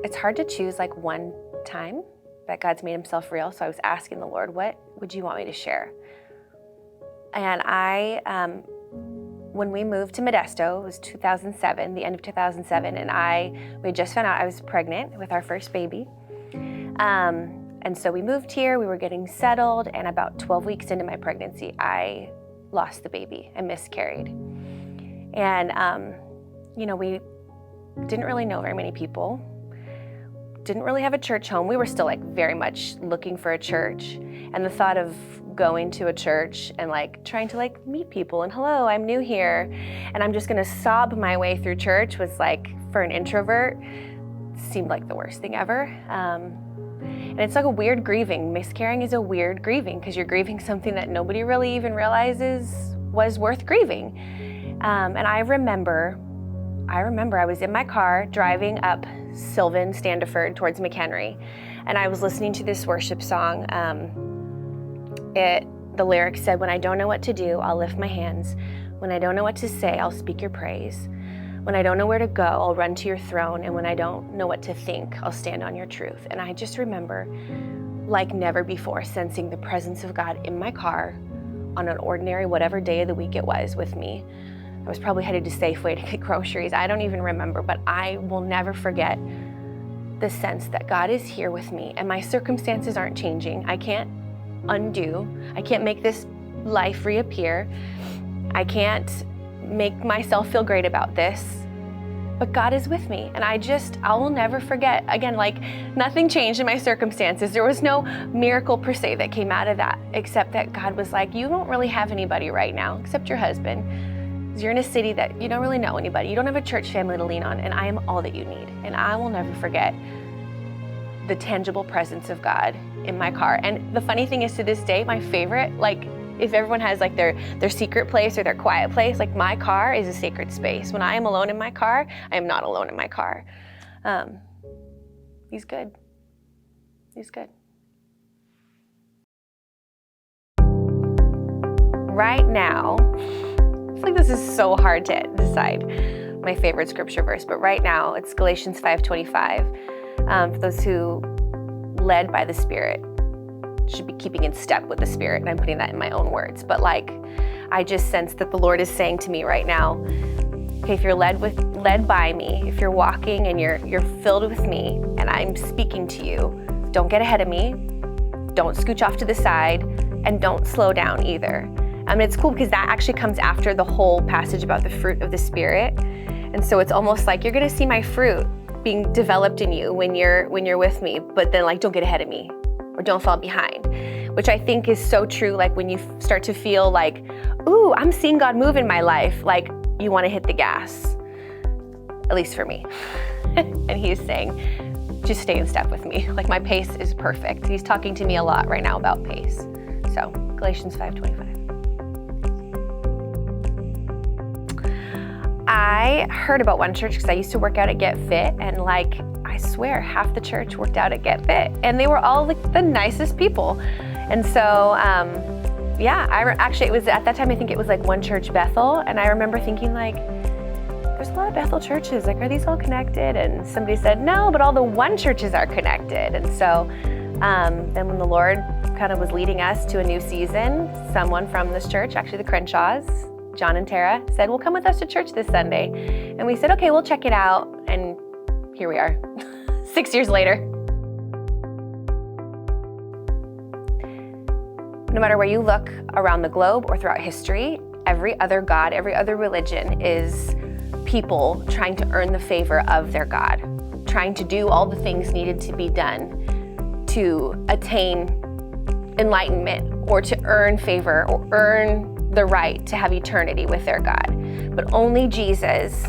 it's hard to choose like one time that God's made himself real. So I was asking the Lord, what would you want me to share? And when we moved to Modesto, it was 2007, the end of 2007, and we just found out I was pregnant with our first baby. And so we moved here, we were getting settled, and about 12 weeks into my pregnancy, I lost the baby and miscarried. And, we didn't really know very many people, didn't really have a church home. We were still like very much looking for a church. And the thought of going to a church and like trying to like meet people and hello, I'm new here, and I'm just gonna sob my way through church was like, for an introvert, seemed like the worst thing ever. And it's like a weird grieving. Miscarrying is a weird grieving because you're grieving something that nobody really even realizes was worth grieving. And I remember I was in my car driving up Sylvan, Standiford towards McHenry, and I was listening to this worship song. The lyrics said, when I don't know what to do, I'll lift my hands. When I don't know what to say, I'll speak your praise. When I don't know where to go, I'll run to your throne. And when I don't know what to think, I'll stand on your truth. And I just remember, like never before, sensing the presence of God in my car on an ordinary, whatever day of the week it was with me. I was probably headed to Safeway to get groceries. I don't even remember, but I will never forget the sense that God is here with me and my circumstances aren't changing. I can't make this life reappear. I can't make myself feel great about this, but God is with me. And I will never forget, again, like nothing changed in my circumstances. There was no miracle per se that came out of that, except that God was like, you don't really have anybody right now, except your husband. You're in a city that you don't really know anybody. You don't have a church family to lean on, and I am all that you need. And I will never forget the tangible presence of God in my car. And the funny thing is, to this day, my favorite, like if everyone has like their secret place or their quiet place, like my car is a sacred space. When I am alone in my car, I am not alone in my car. He's good. He's good. Right now, I feel like this is so hard to decide my favorite scripture verse, but right now it's Galatians 5:25. For those who, led by the Spirit, should be keeping in step with the Spirit, and I'm putting that in my own words, but like I just sense that the Lord is saying to me right now, okay, if you're led by me, if you're walking and you're filled with me and I'm speaking to you, don't get ahead of me, don't scooch off to the side, and don't slow down either. It's cool because that actually comes after the whole passage about the fruit of the Spirit. And so it's almost like you're gonna see my fruit being developed in you when you're with me, but then like don't get ahead of me or don't fall behind, which I think is so true. Like when you start to feel like, ooh, I'm seeing God move in my life, like you wanna hit the gas, at least for me. And he's saying, just stay in step with me. Like my pace is perfect. He's talking to me a lot right now about pace. So Galatians 5:25. I heard about one church because I used to work out at Get Fit, and like, I swear half the church worked out at Get Fit, and they were all like the nicest people. And so, it was at that time, I think it was like One Church Bethel, and I remember thinking like, there's a lot of Bethel churches, like are these all connected? And somebody said, no, but all the One churches are connected. And so then when the Lord kind of was leading us to a new season, someone from this church, actually the Crenshaws, John and Tara, said, well, come with us to church this Sunday. And we said, okay, we'll check it out. And here we are, 6 years later. No matter where you look around the globe or throughout history, every other God, every other religion is people trying to earn the favor of their God, trying to do all the things needed to be done to attain enlightenment or to earn favor or earn the right to have eternity with their God. But only Jesus,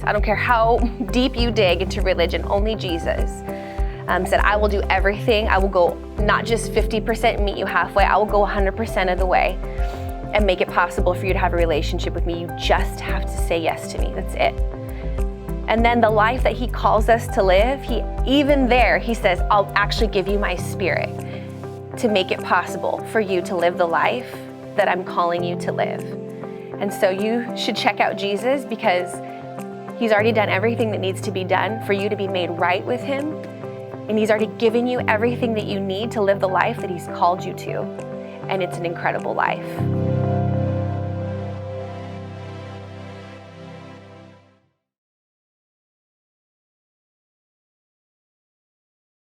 I don't care how deep you dig into religion, only Jesus said, I will do everything. I will go not just 50% meet you halfway, I will go 100% of the way and make it possible for you to have a relationship with me. You just have to say yes to me, that's it. And then the life that he calls us to live, he says, I'll actually give you my Spirit to make it possible for you to live the life that I'm calling you to live. And so you should check out Jesus, because He's already done everything that needs to be done for you to be made right with Him. And He's already given you everything that you need to live the life that He's called you to. And it's an incredible life.